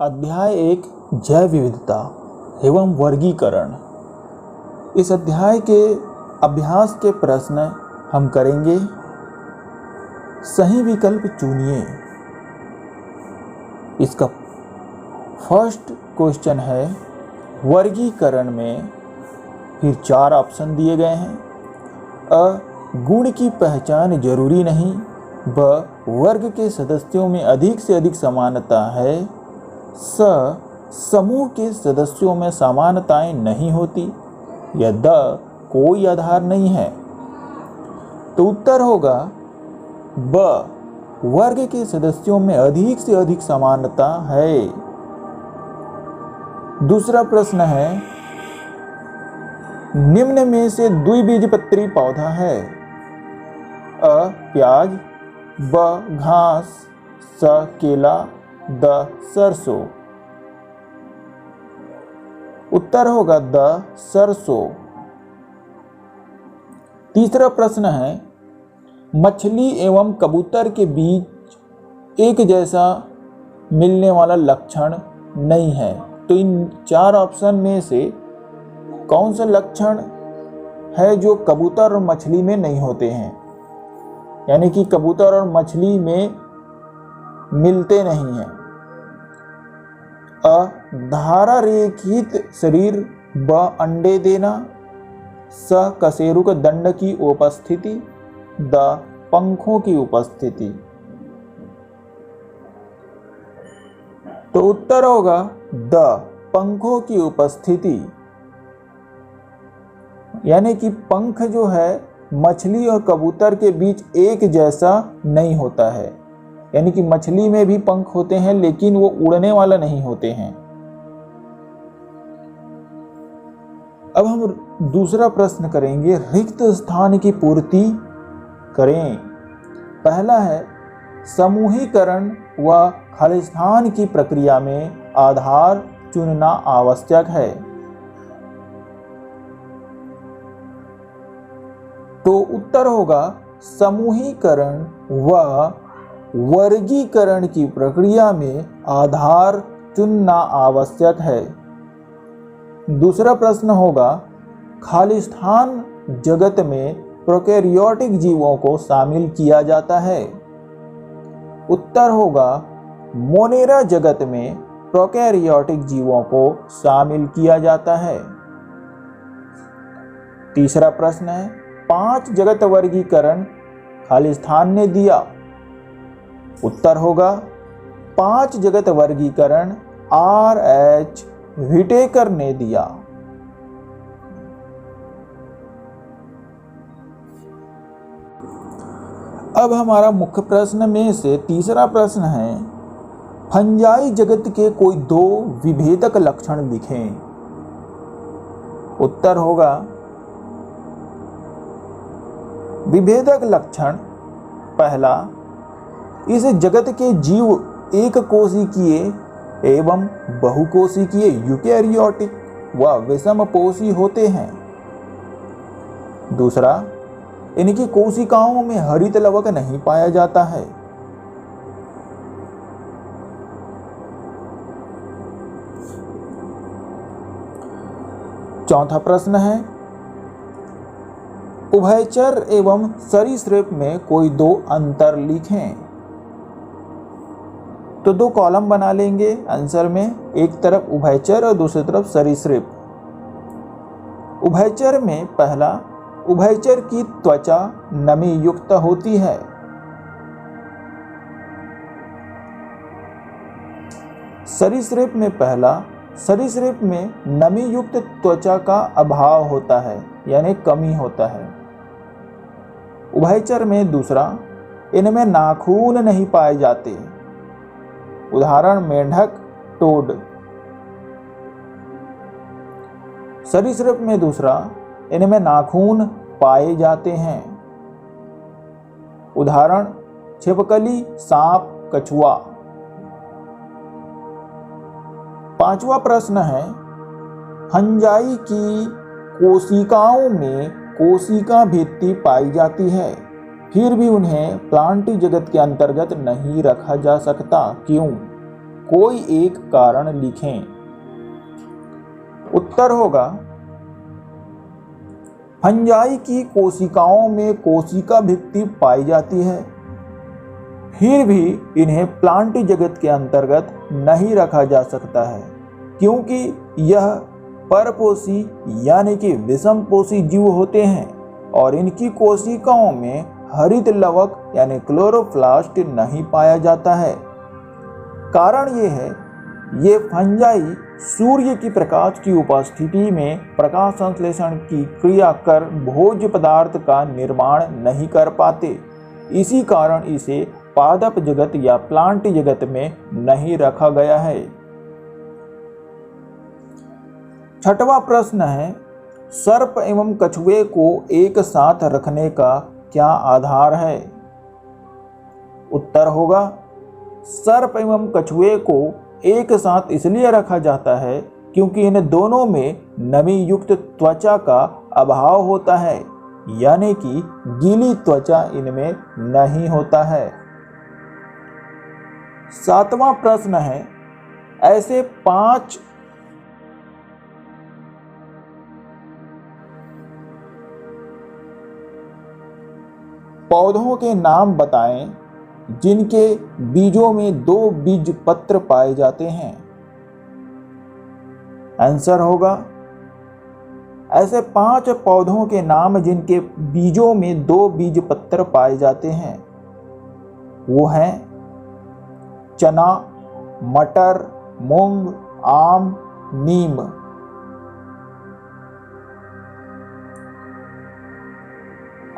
अध्याय 1 जैव विविधता एवं वर्गीकरण। इस अध्याय के अभ्यास के प्रश्न हम करेंगे। सही विकल्प चुनिए। इसका फर्स्ट क्वेश्चन है वर्गीकरण में, फिर 4 ऑप्शन दिए गए हैं। अ, गुण की पहचान जरूरी नहीं। ब, वर्ग के सदस्यों में अधिक से अधिक समानता है। स, समूह के सदस्यों में समानताएं नहीं होती। या द, कोई आधार नहीं है। तो उत्तर होगा ब, वर्ग के सदस्यों में अधिक से अधिक समानता है। दूसरा प्रश्न है निम्न में से द्विबीजपत्री पौधा है। अ, प्याज। ब, घास। स, केला। द, सरसों। उत्तर होगा द, सरसों। तीसरा प्रश्न है मछली एवं कबूतर के बीच एक जैसा मिलने वाला लक्षण नहीं है। तो इन 4 ऑप्शन में से कौन सा लक्षण है जो कबूतर और मछली में नहीं होते हैं, यानी कि कबूतर और मछली में मिलते नहीं हैं। अ, धारा रेखित शरीर। ब, अंडे देना। स, कशेरुक दंड की उपस्थिति। द, पंखों की उपस्थिति। तो उत्तर होगा द, पंखों की उपस्थिति। यानी कि पंख जो है मछली और कबूतर के बीच एक जैसा नहीं होता है। यानी कि मछली में भी पंख होते हैं लेकिन वो उड़ने वाला नहीं होते हैं। अब हम दूसरा प्रश्न करेंगे रिक्त स्थान की पूर्ति करें। पहला है समूहीकरण व खालिस्तान की प्रक्रिया में आधार चुनना आवश्यक है। तो उत्तर होगा समूहीकरण व वर्गीकरण की प्रक्रिया में आधार चुनना आवश्यक है। दूसरा प्रश्न होगा खालिस्तान जगत में प्रोकैरियोटिक जीवों को शामिल किया जाता है। उत्तर होगा मोनेरा जगत में प्रोकैरियोटिक जीवों को शामिल किया जाता है। तीसरा प्रश्न है 5 जगत वर्गीकरण खालिस्तान ने दिया। उत्तर होगा 5 जगत वर्गीकरण R.H. व्हिटेकर ने दिया। अब हमारा मुख्य प्रश्न में से तीसरा प्रश्न है फंजाई जगत के कोई 2 विभेदक लक्षण लिखें। उत्तर होगा विभेदक लक्षण। पहला, इस जगत के जीव एक कोशिकीय एवं बहुकोशिकीय यूकैरियोटिक व विषमपोषी होते हैं। दूसरा, इनकी कोशिकाओं में हरित लवक नहीं पाया जाता है। चौथा प्रश्न है उभयचर एवं सरीसृप में कोई 2 अंतर लिखें। तो 2 कॉलम बना लेंगे आंसर में, एक तरफ उभयचर और दूसरी तरफ सरीसृप। उभयचर में पहला, उभयचर की त्वचा नमी युक्त होती है। सरीसृप में पहला, सरीसृप में नमी युक्त त्वचा का अभाव होता है, यानी कमी होता है। उभयचर में दूसरा, इनमें नाखून नहीं पाए जाते। उदाहरण मेंढक, टोड। सरीसृप में दूसरा, इनमें नाखून पाए जाते हैं। उदाहरण छिपकली, सांप, कछुआ। पांचवा प्रश्न है फंजाई की कोशिकाओं में कोशिका भित्ति पाई जाती है, फिर भी उन्हें प्लांटी जगत के अंतर्गत नहीं रखा जा सकता, क्यों? कोई एक कारण लिखें। उत्तर होगा फंजाई की कोशिकाओं में कोशिका भित्ति पाई जाती है, फिर भी इन्हें प्लांट जगत के अंतर्गत नहीं रखा जा सकता है, क्योंकि यह परपोषी यानी कि विषमपोषी जीव होते हैं और इनकी कोशिकाओं में हरित लवक यानी क्लोरोप्लास्ट नहीं पाया जाता है। कारण ये है, ये फंजाई सूर्य की प्रकाश की उपस्थिति में प्रकाश संश्लेषण की क्रिया कर भोज्य पदार्थ का निर्माण नहीं कर पाते। इसी कारण इसे पादप जगत या प्लांट जगत में नहीं रखा गया है। छठवां प्रश्न है, सर्प एवं कछुए को एक साथ रखने का क्या आधार है? उत्तर होगा सर्प एवं कछुए को एक साथ इसलिए रखा जाता है क्योंकि इन दोनों में नमी युक्त त्वचा का अभाव होता है, यानी कि गीली त्वचा इनमें नहीं होता है। सातवां प्रश्न है, ऐसे 5 पौधों के नाम बताएं जिनके बीजों में 2 बीज पत्र पाए जाते हैं। आंसर होगा ऐसे 5 पौधों के नाम जिनके बीजों में 2 बीज पत्र पाए जाते हैं, वो हैं चना, मटर, मूंग, आम, नीम।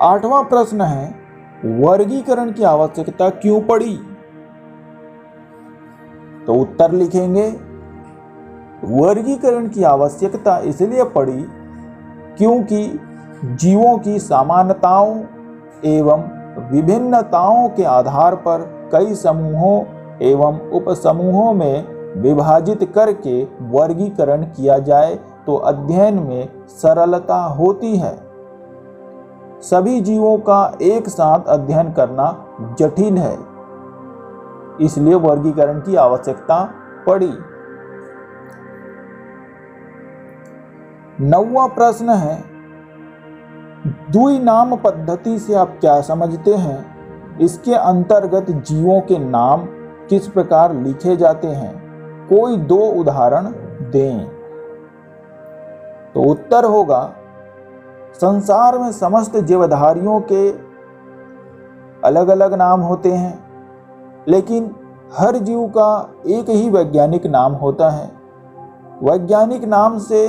आठवां प्रश्न है, वर्गीकरण की आवश्यकता क्यों पड़ी? तो उत्तर लिखेंगे वर्गीकरण की आवश्यकता इसलिए पड़ी क्योंकि जीवों की समानताओं एवं विभिन्नताओं के आधार पर कई समूहों एवं उपसमूहों में विभाजित करके वर्गीकरण किया जाए तो अध्ययन में सरलता होती है। सभी जीवों का एक साथ अध्ययन करना जटिल है, इसलिए वर्गीकरण की आवश्यकता पड़ी। 9वां प्रश्न है, द्विनाम पद्धति से आप क्या समझते हैं? इसके अंतर्गत जीवों के नाम किस प्रकार लिखे जाते हैं? कोई 2 उदाहरण दें। तो उत्तर होगा संसार में समस्त जीवधारियों के अलग अलग नाम होते हैं, लेकिन हर जीव का एक ही वैज्ञानिक नाम होता है। वैज्ञानिक नाम से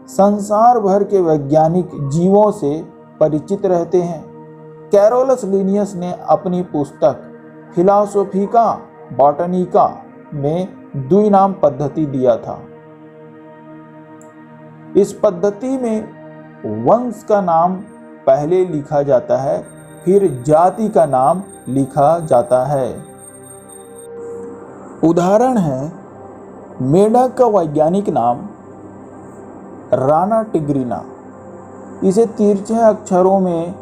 संसार भर के वैज्ञानिक जीवों से परिचित रहते हैं। कैरोलस लिनियस ने अपनी पुस्तक फिलॉसफिका बॉटनिका में द्विनाम पद्धति दिया था। इस पद्धति में वंश का नाम पहले लिखा जाता है, फिर जाति का नाम लिखा जाता है। उदाहरण है, मेंढक का वैज्ञानिक नाम राना टिग्रिना। इसे तिरछे अक्षरों में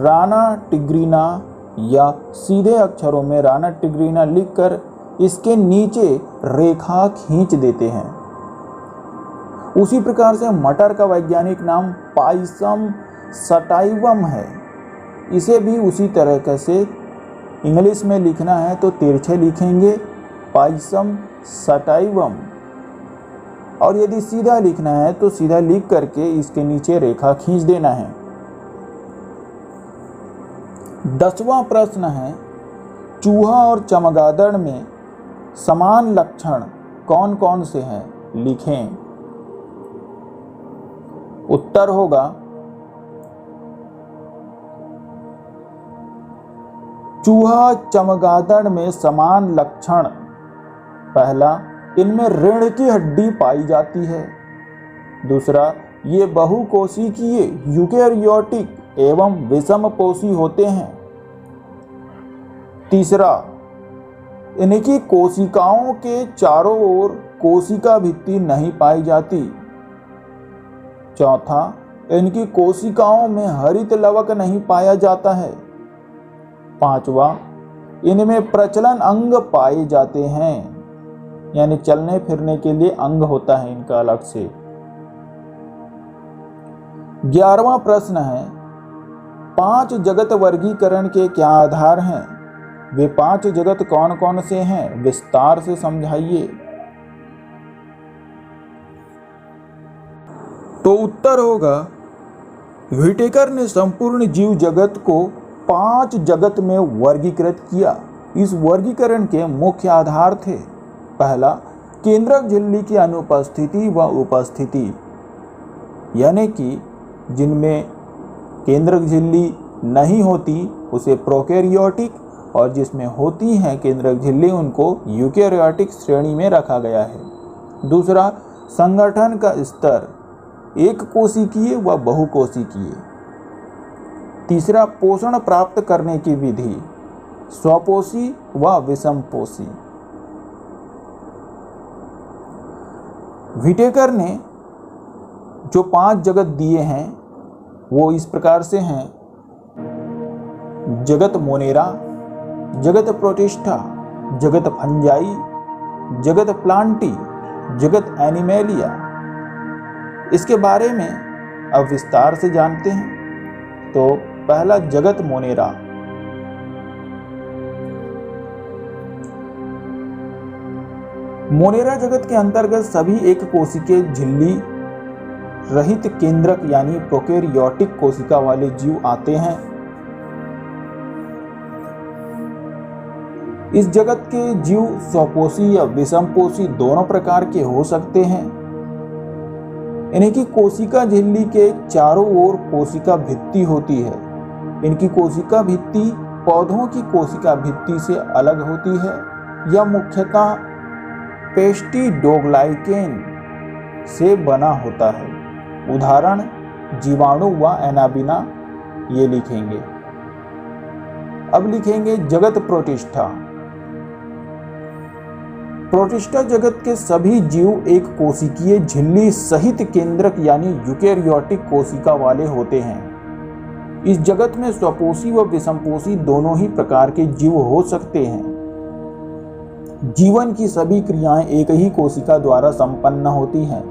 राना टिग्रिना या सीधे अक्षरों में राना टिग्रिना लिखकर इसके नीचे रेखा खींच देते हैं। उसी प्रकार से मटर का वैज्ञानिक नाम पाइसम सटाइवम है। इसे भी उसी तरह से इंग्लिश में लिखना है तो तिरछे लिखेंगे पाइसम सटाइवम, और यदि सीधा लिखना है तो सीधा लिख करके इसके नीचे रेखा खींच देना है। 10वां प्रश्न है, चूहा और चमगादड़ में समान लक्षण कौन कौन से हैं? लिखें। उत्तर होगा चूहा चमगादड़ में समान लक्षण, पहला, इनमें रीढ़ की हड्डी पाई जाती है। दूसरा, ये बहुकोशिकीय यूकेरियोटिक एवं विषमपोषी होते हैं। तीसरा, इनकी कोशिकाओं के चारों ओर कोशिका भित्ति नहीं पाई जाती। चौथा, इनकी कोशिकाओं में हरित लवक नहीं पाया जाता है। पांचवा, इनमें प्रचलन अंग पाए जाते हैं। यानी चलने फिरने के लिए अंग होता है इनका अलग से। 11वां प्रश्न है, 5 जगत वर्गीकरण के क्या आधार हैं? वे 5 जगत कौन कौन से हैं? विस्तार से समझाइए। तो उत्तर होगा, व्हिटेकर ने संपूर्ण जीव जगत को 5 जगत में वर्गीकृत किया। इस वर्गीकरण के मुख्य आधार थे, पहला, केंद्रक झिल्ली की अनुपस्थिति व उपस्थिति, यानी कि जिनमें केंद्रक झिल्ली नहीं होती उसे प्रोकैरियोटिक, और जिसमें होती हैं केंद्रक झिल्ली उनको यूकैरियोटिक श्रेणी में रखा गया है। दूसरा, संगठन का स्तर, एक कोशिकीय व बहुकोशिकीय। तीसरा, पोषण प्राप्त करने की विधि, स्वपोषी व विषमपोषी। व्हिटेकर ने जो 5 जगत दिए हैं वो इस प्रकार से हैं: जगत मोनेरा, जगत प्रोटिस्टा, जगत फंजाई, जगत प्लांटी, जगत एनिमेलिया। इसके बारे में अब विस्तार से जानते हैं। तो पहला, जगत मोनेरा। मोनेरा जगत के अंतर्गत सभी एक कोशिकीय झिल्ली रहित केंद्रक यानी प्रोकैरियोटिक कोशिका वाले जीव आते हैं। इस जगत के जीव स्वपोषी या विषमपोषी दोनों प्रकार के हो सकते हैं। इन्हीं की कोशिका झिल्ली के चारों ओर कोशिका भित्ति होती है। इनकी कोशिका भित्ति पौधों की कोशिका भित्ति से अलग होती है। यह मुख्यतः पेस्टिडोग्लाइकेन से बना होता है। उदाहरण, जीवाणु व एनाबिना ये लिखेंगे। अब लिखेंगे जगत प्रोटिस्टा। प्रोटिस्टा जगत के सभी जीव एक कोशिकीय झिल्ली सहित केंद्रक यानी यूकैरियोटिक कोशिका वाले होते हैं। इस जगत में स्वपोषी व विषमपोषी दोनों ही प्रकार के जीव हो सकते हैं। जीवन की सभी क्रियाएं एक ही कोशिका द्वारा संपन्न होती हैं।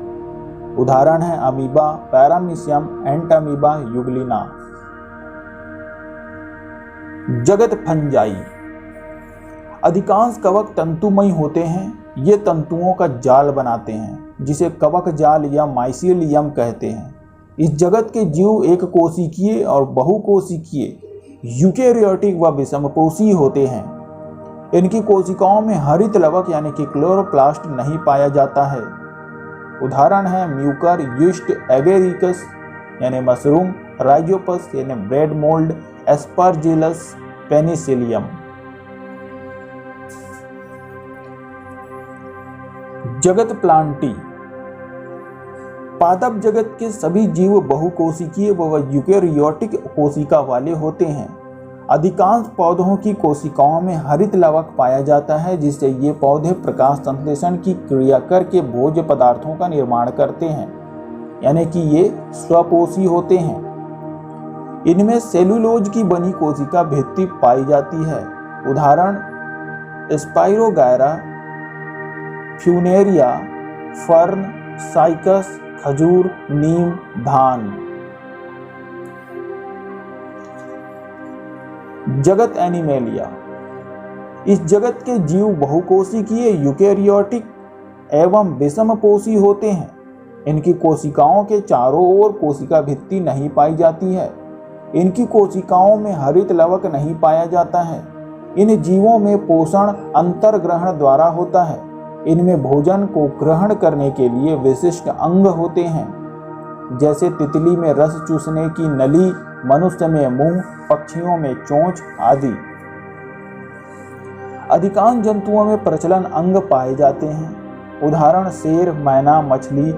उदाहरण है अमीबा, पैरामीशियम, एंटामीबा, युगलिना। जगत फंजाई। अधिकांश कवक तंतुमय होते हैं। ये तंतुओं का जाल बनाते हैं जिसे कवक जाल या माइसीलियम कहते हैं। इस जगत के जीव एक कोशिकीय और बहुकोशिकीय यूकैरियोटिक व विषमपोषी होते हैं। इनकी कोशिकाओं में हरित लवक यानी कि क्लोरोप्लास्ट नहीं पाया जाता है। उदाहरण है म्यूकर, यीस्ट, एगेरिकस यानी मशरूम, राइजोपस यानी ब्रेड मोल्ड, एस्परजिलस, पेनिसिलियम। जगत प्लांटी। पादप जगत के सभी जीव बहुकोशिकीय व यूकैरियोटिक कोशिका वाले होते हैं। अधिकांश पौधों की कोशिकाओं में हरित लवक पाया जाता है जिससे ये पौधे प्रकाश संश्लेषण की क्रिया करके भोज्य पदार्थों का निर्माण करते हैं, यानी कि ये स्वपोषी होते हैं। इनमें सेलुलोज की बनी कोशिका भित्ति पाई जाती है। उदाहरण स्पाइरोगायरा, फ्यूनेरिया, फर्न, साइकस, खजूर, नीम, धान। जगत एनिमेलिया। इस जगत के जीव बहुकोशिकीय यूकैरियोटिक एवं विषमपोषी होते हैं। इनकी कोशिकाओं के चारों ओर कोशिका भित्ति नहीं पाई जाती है। इनकी कोशिकाओं में हरित लवक नहीं पाया जाता है। इन जीवों में पोषण अंतर्ग्रहण द्वारा होता है। इनमें भोजन को ग्रहण करने के लिए विशिष्ट अंग होते हैं, जैसे तितली में रस चूसने की नली, मनुष्य में मुंह, पक्षियों में चोंच आदि। अधिकांश जंतुओं में प्रचलन अंग पाए जाते हैं। उदाहरण शेर, मैना, मछली,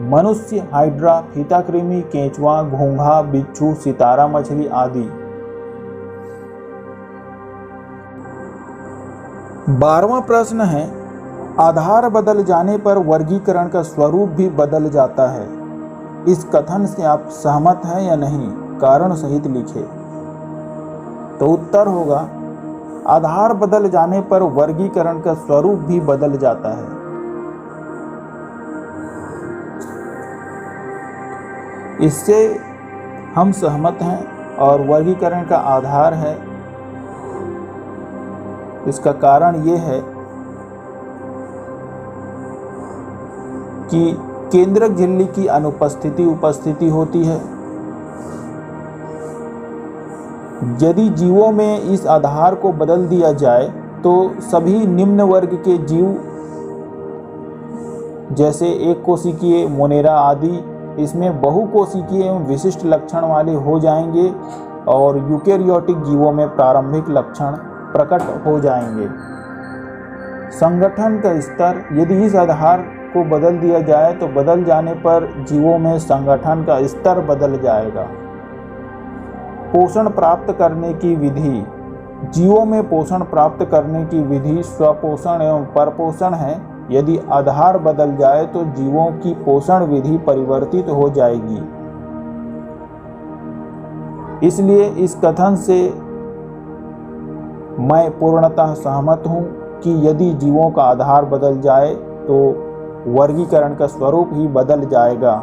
मनुष्य, हाइड्रा, फीताकृमि, केंचुआ, घोंघा, बिच्छू, सितारा मछली आदि। 12वां प्रश्न है, आधार बदल जाने पर वर्गीकरण का स्वरूप भी बदल जाता है। इस कथन से आप सहमत हैं या नहीं? कारण सहित लिखे। तो उत्तर होगा, आधार बदल जाने पर वर्गीकरण का स्वरूप भी बदल जाता है। इससे हम सहमत हैं और वर्गीकरण का आधार है। इसका कारण ये है कि केंद्रक झिल्ली की अनुपस्थिति उपस्थिति होती है। यदि जीवों में इस आधार को बदल दिया जाए तो सभी निम्न वर्ग के जीव जैसे एक कोशिकीय, मोनेरा आदि इसमें बहुकोशिकीय एवं विशिष्ट लक्षण वाले हो जाएंगे और यूकेरियोटिक जीवों में प्रारंभिक लक्षण प्रकट हो जाएंगे। संगठन का स्तर, यदि इस आधार को बदल दिया जाए तो बदल जाने पर जीवों में संगठन का स्तर बदल जाएगा। पोषण प्राप्त करने की विधि, जीवों में पोषण प्राप्त करने की विधि स्वपोषण एवं परपोषण है। यदि आधार बदल जाए तो जीवों की पोषण विधि परिवर्तित हो जाएगी। इसलिए इस कथन से मैं पूर्णतः सहमत हूं कि यदि जीवों का आधार बदल जाए तो वर्गीकरण का स्वरूप ही बदल जाएगा।